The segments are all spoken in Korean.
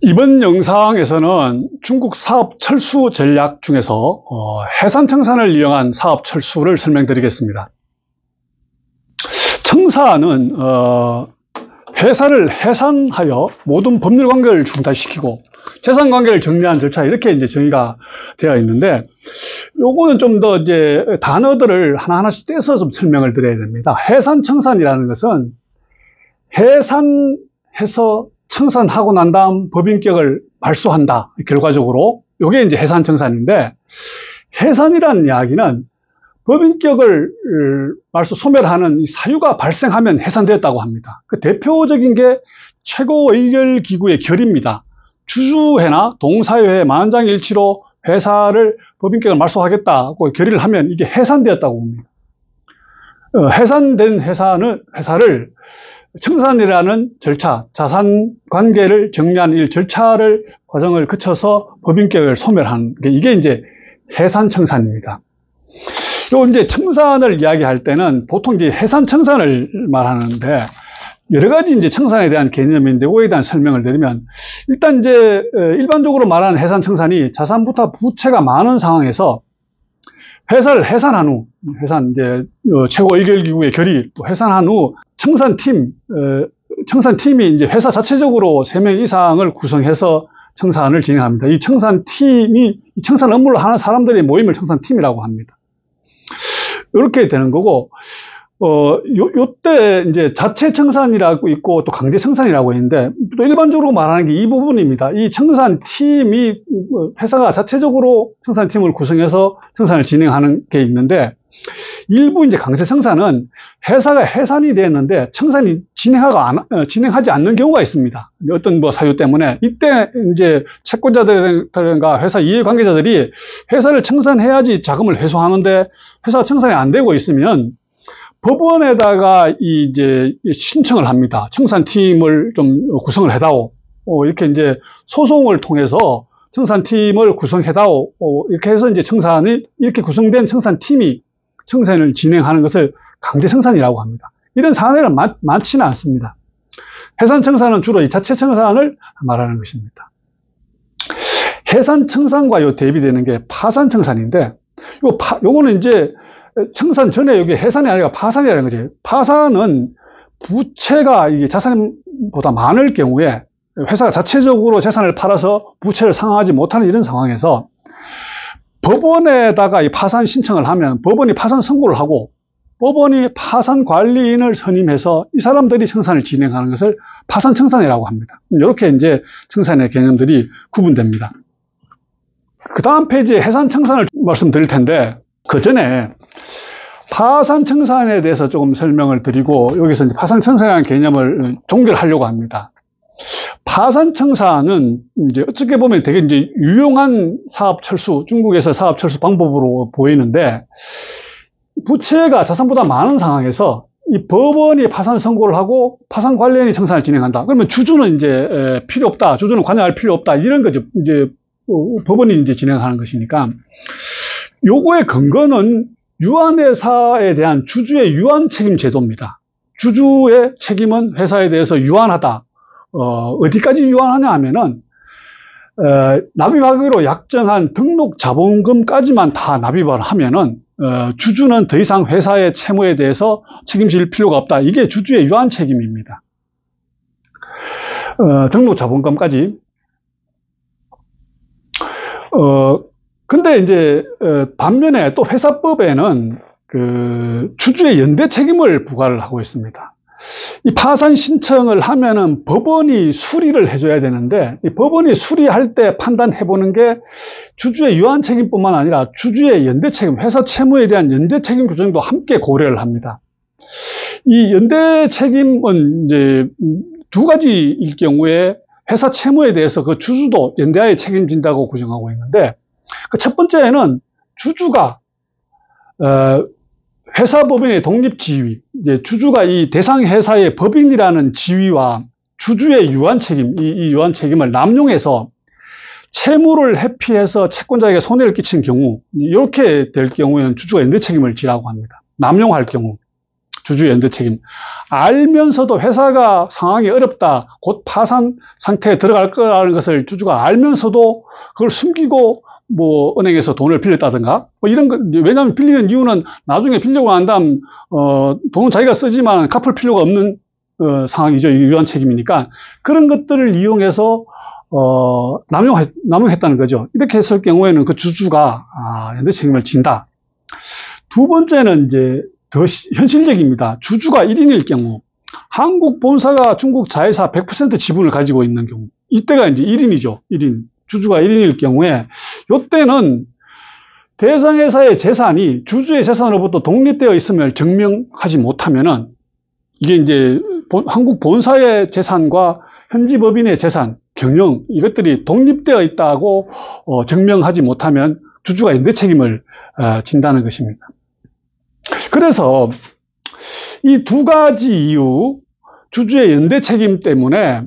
이번 영상에서는 중국 사업 철수 전략 중에서 해산 청산을 이용한 사업 철수를 설명드리겠습니다. 청산은 회사를 해산하여 모든 법률 관계를 중단시키고 재산 관계를 정리하는 절차, 이렇게 이제 정의가 되어 있는데, 요거는 좀 더 이제 단어들을 하나하나씩 떼서 좀 설명을 드려야 됩니다. 해산 청산이라는 것은 해산해서 청산하고 난 다음 법인격을 말소한다. 결과적으로 이게 이제 해산 청산인데, 해산이라는 이야기는 법인격을 소멸하는 사유가 발생하면 해산되었다고 합니다. 그 대표적인 게 최고의결기구의 결의입니다. 주주회나 동사회의 만장일치로 회사를 법인격을 말소하겠다고 결의를 하면 이게 해산되었다고 봅니다. 해산된 회사를 청산이라는 절차, 자산 관계를 정리하는 이 절차를 과정을 거쳐서 법인격을 소멸하는 게, 이게 이제 해산 청산입니다. 요 이제 청산을 이야기할 때는 보통 이제 해산 청산을 말하는데, 여러 가지 이제 청산에 대한 개념인데, 그거에 대한 설명을 드리면, 일단 이제 일반적으로 말하는 해산 청산이 자산보다 부채가 많은 상황에서 회사를 해산한 후, 이제 최고의결기구의 결의, 해산한 후 청산팀이 이제 회사 자체적으로 3명 이상을 구성해서 청산을 진행합니다. 이 청산팀이 청산 업무를 하는 사람들의 모임을 청산팀이라고 합니다. 이렇게 되는 거고, 요때 이제 자체 청산이라고 있고 또 강제 청산이라고 있는데, 또 일반적으로 말하는 게 이 부분입니다. 이 청산팀이 회사가 자체적으로 청산팀을 구성해서 청산을 진행하는 게 있는데, 일부 이제 강제 청산은 회사가 해산이 됐는데 청산이 진행하지 않는 경우가 있습니다. 어떤 사유 때문에. 이때 이제 채권자들과 회사 이해관계자들이 회사를 청산해야지 자금을 회수하는데 회사가 청산이 안 되고 있으면 법원에다가 이제 신청을 합니다. 청산팀을 좀 구성을 해다오. 이렇게 이제 소송을 통해서 청산팀을 구성해다오. 이렇게 해서 이제 이렇게 구성된 청산팀이 청산을 진행하는 것을 강제 청산이라고 합니다. 이런 사례는 많지는 않습니다. 해산 청산은 주로 이 자체 청산을 말하는 것입니다. 해산 청산과 대비되는 게 파산 청산인데, 요거는 이제 청산 전에 여기 해산이 아니라 파산이라는 거죠. 파산은 부채가 이게 자산보다 많을 경우에 회사가 자체적으로 재산을 팔아서 부채를 상환하지 못하는 이런 상황에서 법원에다가 이 파산 신청을 하면 법원이 파산 선고를 하고 법원이 파산 관리인을 선임해서 이 사람들이 청산을 진행하는 것을 파산 청산이라고 합니다. 이렇게 이제 청산의 개념들이 구분됩니다. 그 다음 페이지에 해산 청산을 말씀드릴 텐데, 그 전에 파산 청산에 대해서 조금 설명을 드리고 여기서 이제 파산 청산이라는 개념을 종결하려고 합니다. 파산 청산은 이제 어떻게 보면 되게 이제 유용한 사업 철수, 중국에서 사업 철수 방법으로 보이는데, 부채가 자산보다 많은 상황에서 이 법원이 파산 선고를 하고 파산 관리인이 청산을 진행한다. 그러면 주주는 이제 필요 없다. 주주는 관여할 필요 없다. 이런 거죠. 이제 법원이 이제 진행하는 것이니까. 요거의 근거는 유한회사에 대한 주주의 유한 책임 제도입니다. 주주의 책임은 회사에 대해서 유한하다. 어디까지 유한하냐 하면은, 납입하기로 약정한 등록 자본금까지만 다 납입을 하면은, 주주는 더 이상 회사의 채무에 대해서 책임질 필요가 없다. 이게 주주의 유한 책임입니다. 등록 자본금까지. 근데 이제, 반면에 또 회사법에는 주주의 연대 책임을 부과를 하고 있습니다. 이 파산 신청을 하면은 법원이 수리를 해줘야 되는데, 이 법원이 수리할 때 판단해보는 게 주주의 유한 책임뿐만 아니라 주주의 연대 책임, 회사 채무에 대한 연대 책임 규정도 함께 고려를 합니다. 이 연대 책임은 이제 두 가지일 경우에 회사 채무에 대해서 그 주주도 연대하에 책임진다고 규정하고 있는데, 그 첫 번째는 주주가 회사 법인의 독립 지위, 이제 주주가 이 대상 회사의 법인이라는 지위와 주주의 유한 책임, 이 유한 책임을 남용해서 채무를 회피해서 채권자에게 손해를 끼친 경우, 이렇게 될 경우에는 주주가 연대 책임을 지라고 합니다. 남용할 경우. 주주의 연대 책임. 알면서도 회사가 상황이 어렵다, 곧 파산 상태에 들어갈 거라는 것을 주주가 알면서도 그걸 숨기고 뭐 은행에서 돈을 빌렸다든가 뭐 이런 거. 왜냐하면 빌리는 이유는 나중에 빌리고 난 다음 돈은 자기가 쓰지만 갚을 필요가 없는 상황이죠. 유한 책임이니까. 그런 것들을 이용해서 남용했다는 거죠. 이렇게 했을 경우에는 그 주주가 연대 책임을 진다. 두 번째는 이제 더 현실적입니다. 주주가 1인일 경우, 한국 본사가 중국 자회사 100% 지분을 가지고 있는 경우, 이때가 이제 1인이죠. 1인. 주주가 1인일 경우에, 이때는 대상회사의 재산이 주주의 재산으로부터 독립되어 있음을 증명하지 못하면은, 이게 이제 한국 본사의 재산과 현지 법인의 재산, 경영, 이것들이 독립되어 있다고 증명하지 못하면 주주가 연대 책임을 진다는 것입니다. 그래서 이 두 가지 이유, 주주의 연대 책임 때문에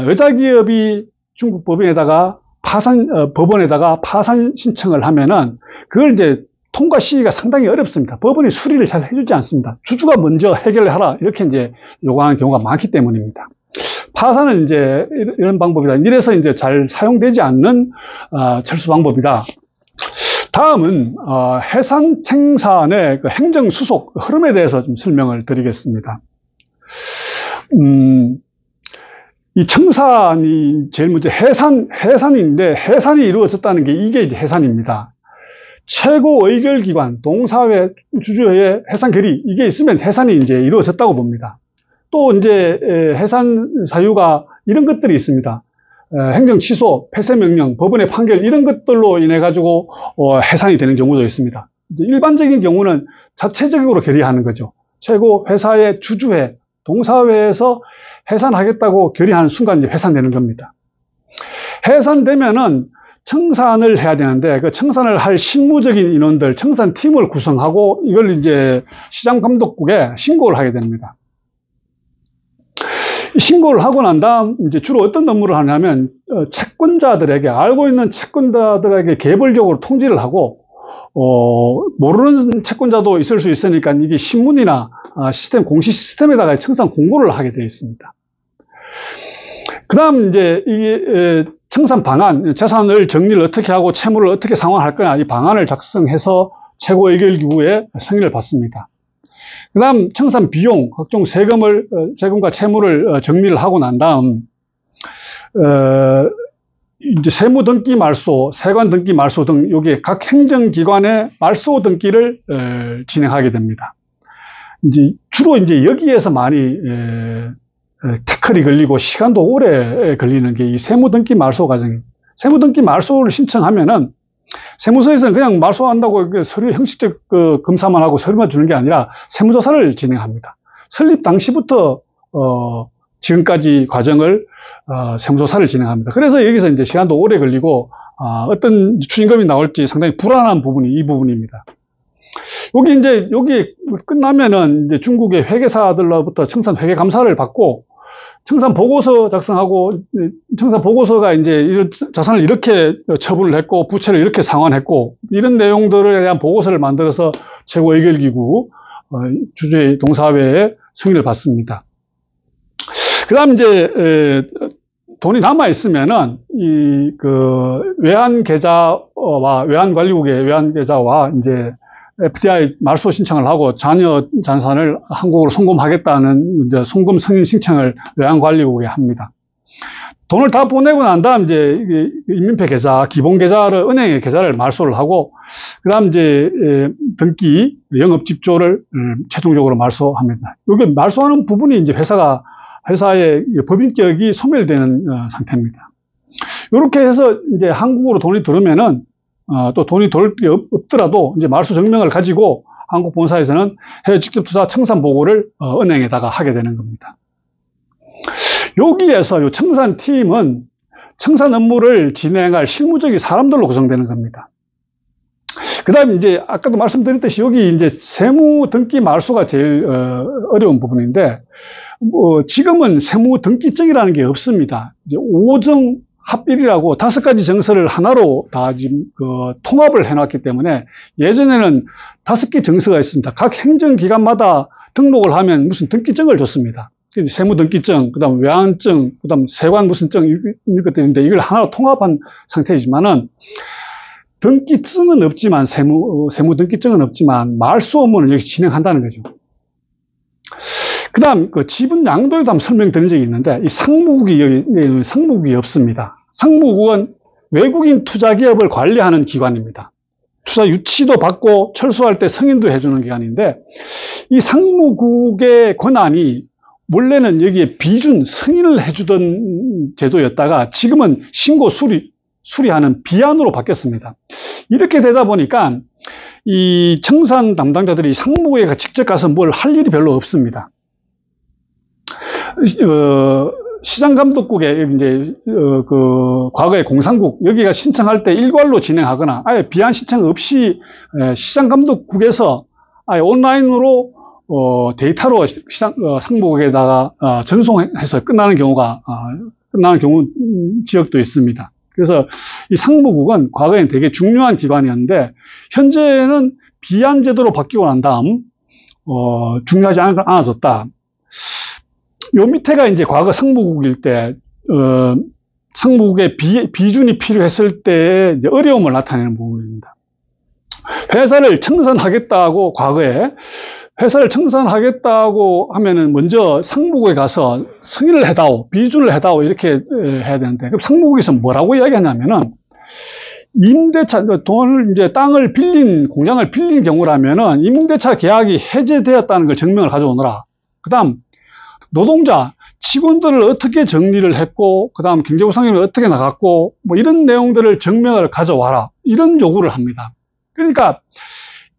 외자기업이 중국 법인에다가 법원에다가 파산 신청을 하면은 그걸 이제 통과 시기가 상당히 어렵습니다. 법원이 수리를 잘 해주지 않습니다. 주주가 먼저 해결하라, 이렇게 이제 요구하는 경우가 많기 때문입니다. 파산은 이제 이런 방법이다. 이래서 이제 잘 사용되지 않는 철수 방법이다. 다음은 해산 청산의 그 행정 수속 흐름에 대해서 좀 설명을 드리겠습니다. 이 청산이 제일 먼저 해산인데, 해산이 이루어졌다는 게 이게 이제 해산입니다. 최고 의결기관, 동사회, 주주회의 해산 결의, 이게 있으면 해산이 이제 이루어졌다고 봅니다. 또 이제 해산 사유가 이런 것들이 있습니다. 행정 취소, 폐쇄 명령, 법원의 판결, 이런 것들로 인해 가지고 해산이 되는 경우도 있습니다. 일반적인 경우는 자체적으로 결의하는 거죠. 최고 회사의 주주회, 동사회에서 해산하겠다고 결의하는 순간 이제 해산되는 겁니다. 해산되면은 청산을 해야 되는데, 그 청산을 할 실무적인 인원들, 청산팀을 구성하고 이걸 이제 시장감독국에 신고를 하게 됩니다. 신고를 하고 난 다음 이제 주로 어떤 업무를 하냐면 채권자들에게, 알고 있는 채권자들에게 개별적으로 통지를 하고, 모르는 채권자도 있을 수 있으니까 이게 신문이나 공시 시스템에다가 청산 공고를 하게 되어 있습니다. 그 다음 이제 이게 청산 방안, 재산을 정리를 어떻게 하고 채무를 어떻게 상환할 거냐, 이 방안을 작성해서 최고의결기구에 승인을 받습니다. 그 다음 청산 비용, 각종 세금과 채무를 정리를 하고 난 다음, 이제 세무 등기 말소, 세관 등기 말소 등 요게 각 행정기관의 말소 등기를 진행하게 됩니다. 이제 주로 이제 여기에서 많이 태클이 걸리고 시간도 오래 걸리는 게 이 세무 등기 말소 과정입니다. 세무 등기 말소를 신청하면은 세무서에서는 그냥 말소한다고 서류 형식적 검사만 하고 서류만 주는 게 아니라 세무조사를 진행합니다. 설립 당시부터 지금까지 과정을 세무조사를 진행합니다. 그래서 여기서 이제 시간도 오래 걸리고 어떤 추징금이 나올지 상당히 불안한 부분이 이 부분입니다. 여기 끝나면은 이제 중국의 회계사들로부터 청산 회계 감사를 받고 청산 보고서 작성하고, 청산 보고서가 이제 이런 자산을 이렇게 처분을 했고 부채를 이렇게 상환했고 이런 내용들에 대한 보고서를 만들어서 최고의결기구 주주의 동사회에 승인을 받습니다. 그다음 이제 돈이 남아 있으면은 외환계좌와 외환관리국의 외환계좌와 이제 FDI 말소 신청을 하고 잔여 잔산을 한국으로 송금하겠다는 이제 송금 승인 신청을 외환관리국에 합니다. 돈을 다 보내고 난 다음 이제 인민폐 계좌, 기본 계좌를 은행에 계좌를 말소를 하고, 그다음 이제 등기, 영업 집조를 최종적으로 말소합니다. 여기 말소하는 부분이 이제 회사의 법인격이 소멸되는 상태입니다. 이렇게 해서 이제 한국으로 돈이 들어오면은 또 돈이 돌 게 없더라도 이제 말소 증명을 가지고 한국 본사에서는 해외 직접 투자 청산 보고를 은행에다가 하게 되는 겁니다. 여기에서 이 청산팀은 청산 업무를 진행할 실무적인 사람들로 구성되는 겁니다. 그 다음에 이제 아까도 말씀드렸듯이 여기 이제 세무 등기 말소가 제일 어려운 부분인데, 지금은 세무 등기증이라는 게 없습니다. 이제 합일이라고 5가지 정서를 하나로 다 지금 통합을 해놨기 때문에 예전에는 5개 정서가 있습니다. 각 행정기관마다 등록을 하면 무슨 등기증을 줬습니다. 세무등기증, 그 다음 외환증, 그 다음 세관 무슨 증, 이런 것들인데 이걸 하나로 통합한 상태이지만은 등기증은 없지만, 세무등기증은 없지만, 말소 업무는 여기 진행한다는 거죠. 그 다음, 지분 양도에도 한번 설명드린 적이 있는데, 이 상무국이 없습니다. 상무국은 외국인 투자기업을 관리하는 기관입니다. 투자 유치도 받고 철수할 때 승인도 해주는 기관인데, 이 상무국의 권한이 원래는 여기에 비준, 승인을 해주던 제도였다가 지금은 신고 수리하는 비안으로 바뀌었습니다. 이렇게 되다 보니까 이 청산 담당자들이 상무국에 직접 가서 뭘 할 일이 별로 없습니다. 시장감독국에 이제 과거에 공산국 여기가 신청할 때 일괄로 진행하거나 아예 비안 신청 없이 시장감독국에서 아예 온라인으로 데이터로 상무국에다가 전송해서 끝나는 경우 지역도 있습니다. 그래서 이 상무국은 과거에는 되게 중요한 기관이었는데 현재는 비안 제도로 바뀌고 난 다음 중요하지 않아졌다. 요 밑에가 이제 과거 상무국일 때 상무국의 비준이 필요했을 때 이제 어려움을 나타내는 부분입니다. 회사를 청산하겠다고 과거에 회사를 청산하겠다고 하면은 먼저 상무국에 가서 승인을 해다오, 비준을 해다오 이렇게 해야 되는데 그럼 상무국에서 뭐라고 이야기하냐면은 임대차 돈을 이제 땅을 빌린 공장을 빌린 경우라면은 임대차 계약이 해제되었다는 걸 증명을 가져오너라. 그다음 노동자 직원들을 어떻게 정리를 했고 그다음 경제보상금이 어떻게 나갔고 뭐 이런 내용들을 증명을 가져와라 이런 요구를 합니다. 그러니까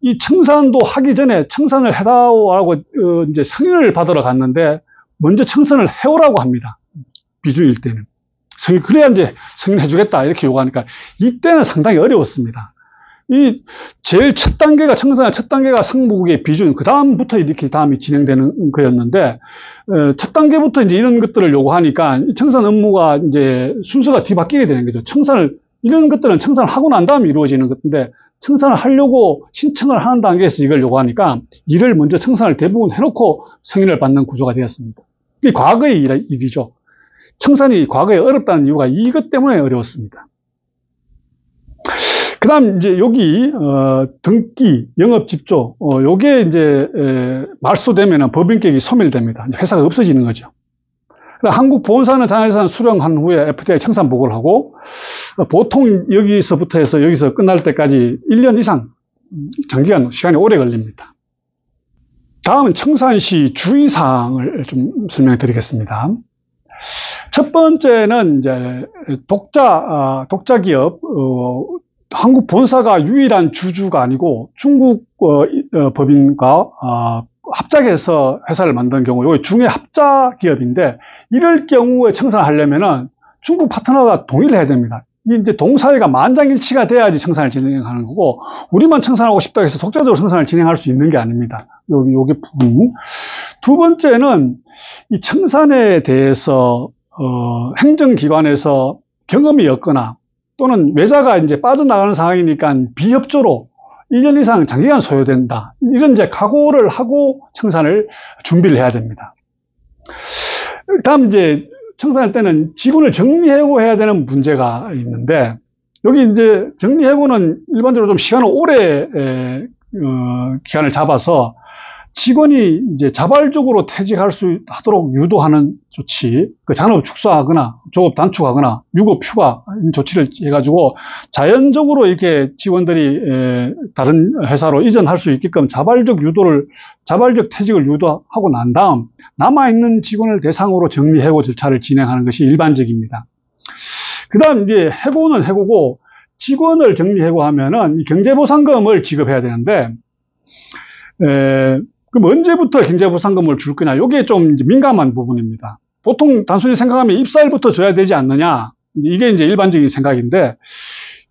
이 청산도 하기 전에 청산을 해다오라고 이제 승인을 받으러 갔는데 먼저 청산을 해오라고 합니다. 비준일 때는. 그래야 이제 승인해주겠다 이렇게 요구하니까 이때는 상당히 어려웠습니다. 이 제일 첫 단계가 청산의 첫 단계가 상무국의 비준, 그 다음부터 이렇게 다음이 진행되는 거였는데 첫 단계부터 이제 이런 것들을 요구하니까 청산 업무가 이제 순서가 뒤바뀌게 되는 거죠. 이런 것들은 청산을 하고 난 다음에 이루어지는 건데 청산을 하려고 신청을 하는 단계에서 이걸 요구하니까 일을 먼저 청산을 대부분 해놓고 승인을 받는 구조가 되었습니다. 이게 과거의 일이죠. 청산이 과거에 어렵다는 이유가 이것 때문에 어려웠습니다. 그 다음 이제 여기 등기, 영업집조 요게 이제 말소되면은 법인격이 소멸됩니다. 회사가 없어지는 거죠. 한국 보험사는 자회사는 수령한 후에 FDI 청산 보고를 하고 보통 여기서부터 해서 여기서 끝날 때까지 1년 이상 장기간 시간이 오래 걸립니다. 다음은 청산 시 주의사항을 좀 설명해 드리겠습니다. 첫 번째는 이제 독자 기업 한국 본사가 유일한 주주가 아니고 중국 법인과 합작해서 회사를 만든 경우, 이게 중에 합작 기업인데 이럴 경우에 청산을 하려면은 중국 파트너가 동의를 해야 됩니다. 이제 동사회가 만장일치가 돼야지 청산을 진행하는 거고 우리만 청산하고 싶다 해서 독자적으로 청산을 진행할 수 있는 게 아닙니다. 요게 부분. 두 번째는 이 청산에 대해서 행정기관에서 경험이 없거나 또는 외자가 이제 빠져나가는 상황이니까 비협조로 1년 이상 장기간 소요된다. 이런 이제 각오를 하고 청산을 준비를 해야 됩니다. 다음 이제 청산할 때는 직원을 정리해고 해야 되는 문제가 있는데 여기 이제 정리해고는 일반적으로 좀 시간을 오래 기간을 잡아서 직원이 이제 자발적으로 퇴직할 수 하도록 유도하는 조치, 잔업 축소하거나 조업 단축하거나 유급 휴가 조치를 해가지고 자연적으로 이렇게 직원들이 다른 회사로 이전할 수 있게끔 자발적 퇴직을 유도하고 난 다음 남아있는 직원을 대상으로 정리해고 절차를 진행하는 것이 일반적입니다. 그 다음 이제 해고는 해고고 직원을 정리해고하면은 경제보상금을 지급해야 되는데 그럼 언제부터 경제보상금을 줄 거냐? 이게 좀 이제 민감한 부분입니다. 보통 단순히 생각하면 입사일부터 줘야 되지 않느냐? 이게 이제 일반적인 생각인데,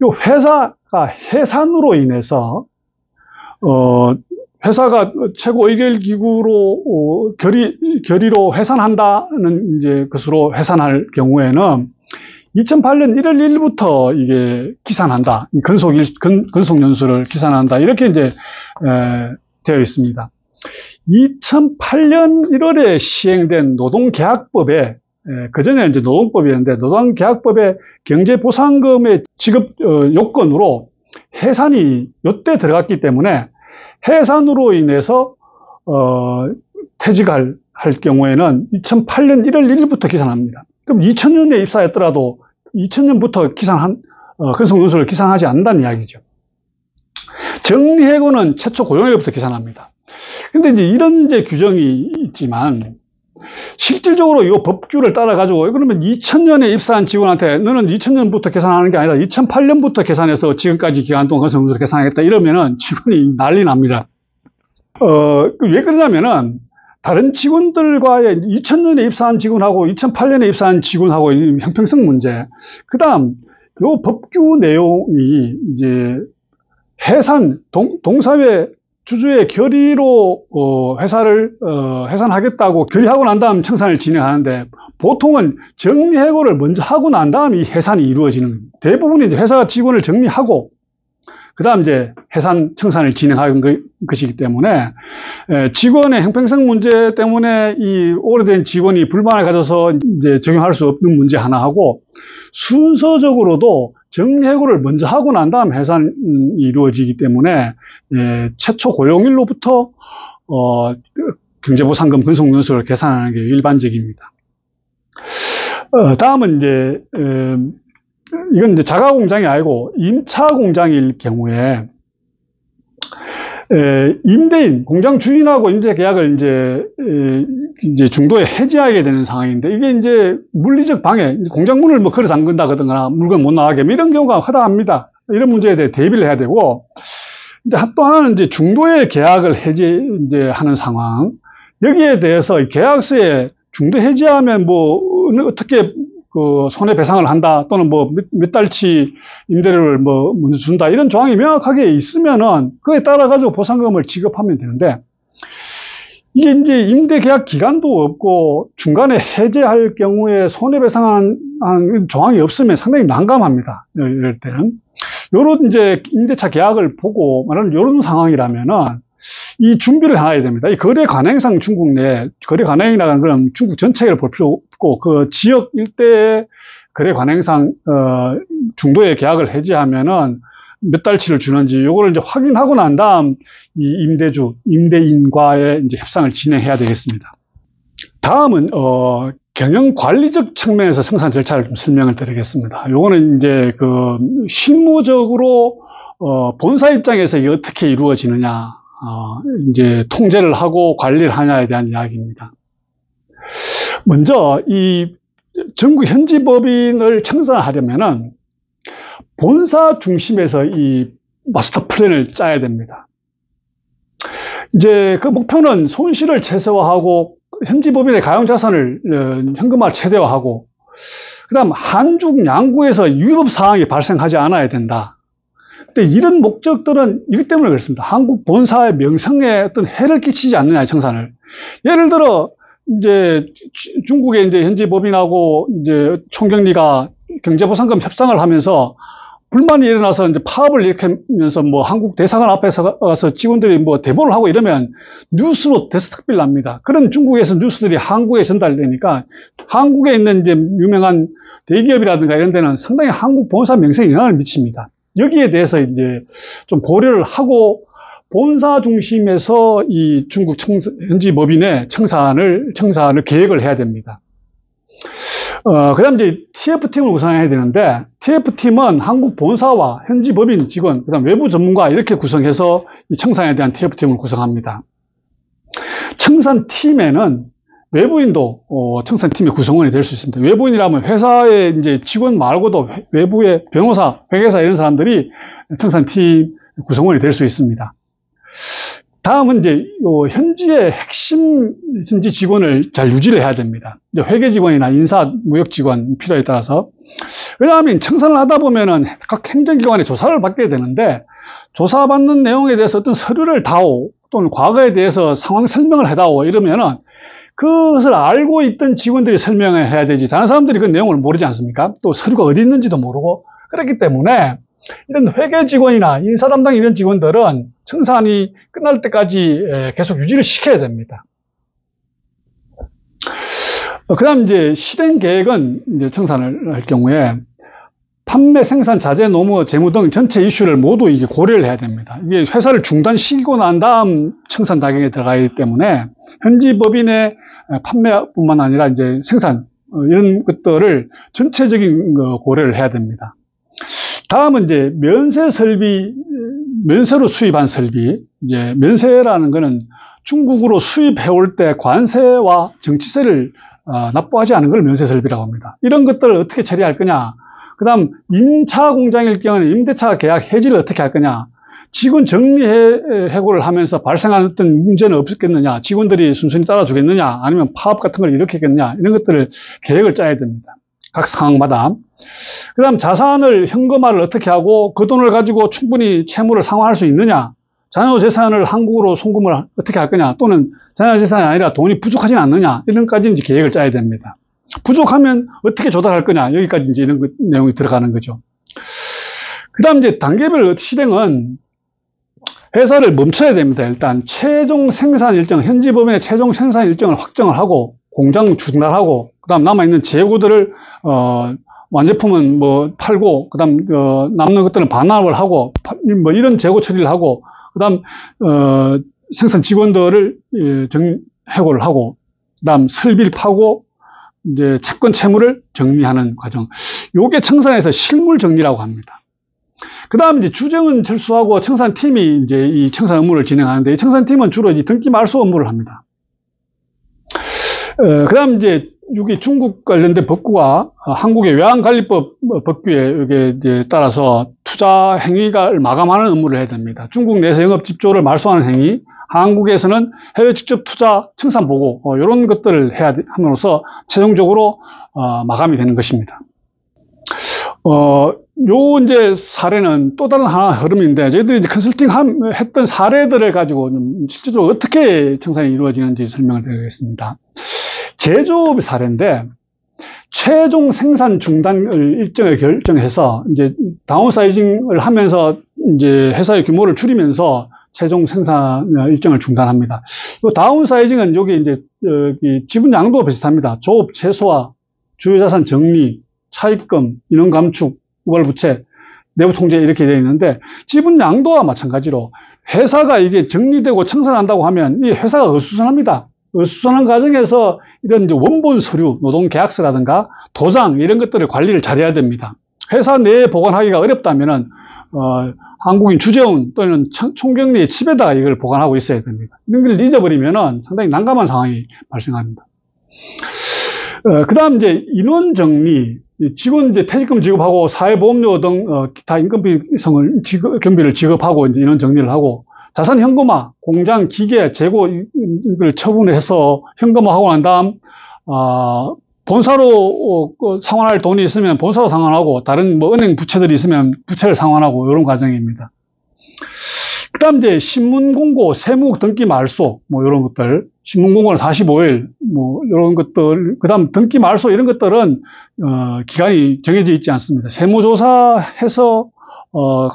이 회사가 해산으로 인해서, 회사가 최고 의결기구로, 결의로 해산한다는 이제 것으로 해산할 경우에는 2008년 1월 1일부터 이게 기산한다. 근속 연수를 기산한다. 이렇게 이제 되어 있습니다. 2008년 1월에 시행된 노동계약법에 그전에 이제 노동법이었는데 노동계약법에 경제보상금의 지급 요건으로 해산이 요때 들어갔기 때문에 해산으로 인해서 퇴직할 경우에는 2008년 1월 1일부터 기산합니다. 그럼 2000년에 입사했더라도 2000년부터 근속연수를 기산하지 않는다는 이야기죠. 정리해고는 최초 고용일로부터 기산합니다. 근데 이제 이런 이제 규정이 있지만 실질적으로 이 법규를 따라가지고 그러면 2000년에 입사한 직원한테 너는 2000년부터 계산하는 게 아니라 2008년부터 계산해서 지금까지 기간 동안 근속연수를 계산하겠다 이러면은 직원이 난리 납니다. 왜 그러냐면은 다른 직원들과의 2000년에 입사한 직원하고 2008년에 입사한 직원하고 형평성 문제, 그 다음 이 법규 내용이 이제 해산, 동사회 주주의 결의로 회사를 해산하겠다고 결의하고 난 다음 청산을 진행하는데 보통은 정리해고를 먼저 하고 난 다음 이 해산이 이루어지는 대부분이 이제 회사 직원을 정리하고 그 다음 이제 해산 청산을 진행하는 것이기 때문에 직원의 형평성 문제 때문에 이 오래된 직원이 불만을 가져서 이제 적용할 수 없는 문제 하나하고 순서적으로도 정리해고를 먼저 하고 난 다음 해산이 이루어지기 때문에 최초 고용일로부터 경제보상금 근속연수를 계산하는 게 일반적입니다. 다음은 이제 이건 이제 자가 공장이 아니고 임차 공장일 경우에 임대인, 공장 주인하고 임대 계약을 이제 중도에 해지하게 되는 상황인데 이게 이제 물리적 방해, 공장 문을 뭐 걸어 잠근다거나 물건 못 나가게 이런 경우가 허다합니다. 이런 문제에 대해 대비를 해야 되고 이제 또 하나는 이제 중도에 계약을 해지하는 상황. 여기에 대해서 계약서에 중도 해지하면 뭐 어떻게 그 손해배상을 한다 또는 뭐 몇 달치 임대료를 뭐 먼저 준다 이런 조항이 명확하게 있으면은 그에 따라 가지고 보상금을 지급하면 되는데 이게 이제 임대계약 기간도 없고 중간에 해제할 경우에 손해배상하는 조항이 없으면 상당히 난감합니다. 이럴 때는 요런 이제 임대차 계약을 보고 말하는 요런 상황이라면은 이 준비를 해놔야 됩니다. 이 거래 관행상 중국 내 거래 관행이라는 건 중국 전체를 볼 필요 없고 그 지역 일대의 거래 관행상 중도에 계약을 해지하면은 몇 달치를 주는지 요거를 이제 확인하고 난 다음 이 임대인과의 이제 협상을 진행해야 되겠습니다. 다음은 경영 관리적 측면에서 생산 절차를 좀 설명을 드리겠습니다. 요거는 이제 그 실무적으로 본사 입장에서 이게 어떻게 이루어지느냐. 이제 통제를 하고 관리를 하냐에 대한 이야기입니다. 먼저 이 전국 현지 법인을 청산하려면은 본사 중심에서 이 마스터 플랜을 짜야 됩니다. 이제 그 목표는 손실을 최소화하고 현지 법인의 가용 자산을 현금화 최대화하고 그다음 한중 양국에서 위법 사항이 발생하지 않아야 된다. 근데 이런 목적들은 이것 때문에 그렇습니다. 한국 본사의 명성에 어떤 해를 끼치지 않느냐, 청산을. 예를 들어, 이제 중국의 이제 현지 법인하고 이제 총경리가 경제보상금 협상을 하면서 불만이 일어나서 이제 파업을 일으키면서 뭐 한국 대사관 앞에서 가서 직원들이 뭐 대보를 하고 이러면 뉴스로 데스크빌 납니다. 그런 중국에서 뉴스들이 한국에 전달되니까 한국에 있는 이제 유명한 대기업이라든가 이런 데는 상당히 한국 본사 명성에 영향을 미칩니다. 여기에 대해서 이제 좀 고려를 하고 본사 중심에서 이 중국 현지 법인의 청산을 계획을 해야 됩니다. 그 다음 이제 TF팀을 구성해야 되는데, TF팀은 한국 본사와 현지 법인 직원, 그 다음 외부 전문가 이렇게 구성해서 이 청산에 대한 TF팀을 구성합니다. 청산팀에는 외부인도 청산팀의 구성원이 될 수 있습니다. 외부인이라면 회사의 이제 직원 말고도 외부의 변호사, 회계사 이런 사람들이 청산팀 구성원이 될 수 있습니다. 다음은 이제 현지의 핵심 현지 직원을 잘 유지를 해야 됩니다. 회계 직원이나 인사, 무역 직원 필요에 따라서. 왜냐하면 청산을 하다 보면은 각 행정기관에 조사를 받게 되는데 조사받는 내용에 대해서 어떤 서류를 다오 또는 과거에 대해서 상황 설명을 해다오 이러면은 그것을 알고 있던 직원들이 설명을 해야 되지, 다른 사람들이 그 내용을 모르지 않습니까? 또 서류가 어디 있는지도 모르고. 그렇기 때문에 이런 회계 직원이나 인사 담당 이런 직원들은 청산이 끝날 때까지 계속 유지를 시켜야 됩니다. 그 다음 이제 실행 계획은 이제 청산을 할 경우에 판매, 생산, 자재, 노무, 재무 등 전체 이슈를 모두 이게 고려를 해야 됩니다. 이게 회사를 중단시키고 난 다음 청산 단계에 들어가기 때문에 현지 법인의 판매뿐만 아니라 이제 생산 이런 것들을 전체적인 고려를 해야 됩니다. 다음은 이제 면세 설비, 면세로 수입한 설비. 이제 면세라는 거는 중국으로 수입해 올 때 관세와 정치세를 납부하지 않은 걸 면세 설비라고 합니다. 이런 것들을 어떻게 처리할 거냐? 그 다음 임차 공장일 경우는 임대차 계약 해지를 어떻게 할 거냐, 직원 정리 해고를 하면서 발생한 어떤 문제는 없었겠느냐, 직원들이 순순히 따라주겠느냐, 아니면 파업 같은 걸 일으키겠느냐, 이런 것들을 계획을 짜야 됩니다. 각 상황마다. 그 다음 자산을 현금화를 어떻게 하고 그 돈을 가지고 충분히 채무를 상환할 수 있느냐, 자녀 재산을 한국으로 송금을 어떻게 할 거냐, 또는 자녀 재산이 아니라 돈이 부족하진 않느냐, 이런 까지 이제 계획을 짜야 됩니다. 부족하면 어떻게 조달할 거냐, 여기까지 이제 이런 내용이 들어가는 거죠. 그 다음 이제 단계별 실행은 회사를 멈춰야 됩니다. 일단 최종 생산 일정, 현지 법인의 최종 생산 일정을 확정을 하고 공장 중단하고, 그 다음 남아있는 재고들을 완제품은 뭐 팔고, 그 다음 남는 것들은 반납을 하고, 뭐 이런 재고 처리를 하고, 그 다음 생산 직원들을 해고를 하고, 그 다음 설비를 파고 이제 채권 채무를 정리하는 과정. 요게 청산에서 실물 정리라고 합니다. 그 다음 이제 주정은 철수하고 청산팀이 이제 이 청산 업무를 진행하는데, 이 청산팀은 주로 이 등기 말소 업무를 합니다. 그 다음 이제 여기 중국 관련된 법규와 한국의 외환관리법 법규에 여기에 이제 따라서 투자 행위를 마감하는 업무를 해야 됩니다. 중국 내에서 영업 집조를 말소하는 행위, 한국에서는 해외 직접 투자 청산 보고 이런 것들을 해야 함으로써 최종적으로 마감이 되는 것입니다. 요 이제 사례는 또 다른 하나 흐름인데, 저희들이 이제 컨설팅 했던 사례들을 가지고 실질적으로 어떻게 청산이 이루어지는지 설명을 드리겠습니다. 제조업 사례인데, 최종 생산 중단 일정을 결정해서 이제 다운사이징을 하면서 이제 회사의 규모를 줄이면서 최종 생산 일정을 중단합니다. 이 다운사이징은 여기 이제 지분 양도가 비슷합니다. 조업 최소화, 주요자산 정리, 차입금, 인원 감축, 우발부채, 내부 통제 이렇게 되어 있는데, 지분 양도와 마찬가지로 회사가 이게 정리되고 청산한다고 하면 이 회사가 어수선합니다. 어수선한 과정에서 이런 이제 원본 서류, 노동계약서라든가 도장 이런 것들을 관리를 잘해야 됩니다. 회사 내에 보관하기가 어렵다면은 한국인 주재원 또는 총경리의 칩에다가 이걸 보관하고 있어야 됩니다. 이런 걸 잊어버리면은 상당히 난감한 상황이 발생합니다. 그 다음 이제 인원 정리, 직원 이제 퇴직금 지급하고 사회보험료 등 기타 경비를 지급하고 이제 인원 정리를 하고, 자산 현금화, 공장, 기계, 재고 이걸 처분해서 현금화하고 난 다음 본사로 상환할 돈이 있으면 본사로 상환하고, 다른 뭐 은행 부채들이 있으면 부채를 상환하고, 이런 과정입니다. 그 다음 이제 신문공고, 세무 등기 말소, 뭐 이런 것들, 신문공고는 45일, 뭐 이런 것들, 그 다음 등기 말소 이런 것들은 기간이 정해져 있지 않습니다. 세무조사해서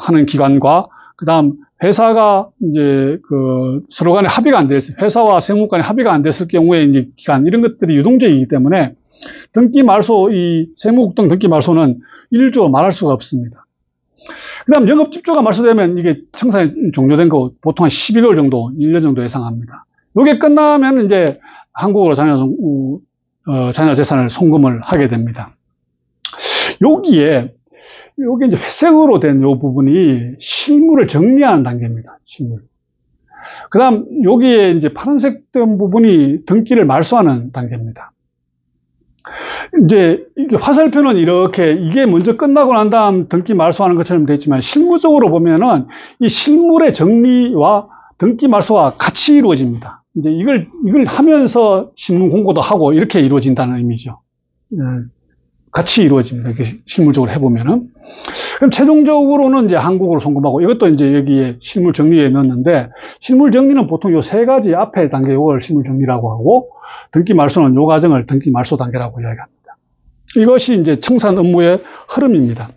하는 기관과, 그 다음 회사가 이제 서로 간에 합의가 안 됐을, 회사와 세무 간에 합의가 안 됐을 경우에 이제 기간, 이런 것들이 유동적이기 때문에 등기 말소, 이 세무국 등 등기 말소는 일조 말할 수가 없습니다. 그 다음 영업 집조가 말소되면 이게 청산이 종료된 거 보통 한 12개월 정도, 1년 정도 예상합니다. 이게 끝나면 이제 한국으로 자녀 재산을 송금을 하게 됩니다. 여기 이제 회색으로 된 이 부분이 실물을 정리하는 단계입니다. 실물. 그 다음 여기에 이제 파란색 된 부분이 등기를 말소하는 단계입니다. 이제 이게 화살표는 이렇게 이게 먼저 끝나고 난 다음 등기 말소하는 것처럼 되어 있지만, 실무적으로 보면은 이 실물의 정리와 등기 말소가 같이 이루어집니다. 이제 이걸 하면서 신문 공고도 하고 이렇게 이루어진다는 의미죠. 같이 이루어집니다. 이렇게 실물적으로 해보면은. 그럼 최종적으로는 이제 한국으로 송금하고 이것도 이제 여기에 실물 정리에 넣었는데 실물 정리는 보통 요 세 가지 앞에 단계 요걸 실물 정리라고 하고 등기 말소는 요 과정을 등기 말소 단계라고 이야기합니다. 이것이 이제 청산 업무의 흐름입니다.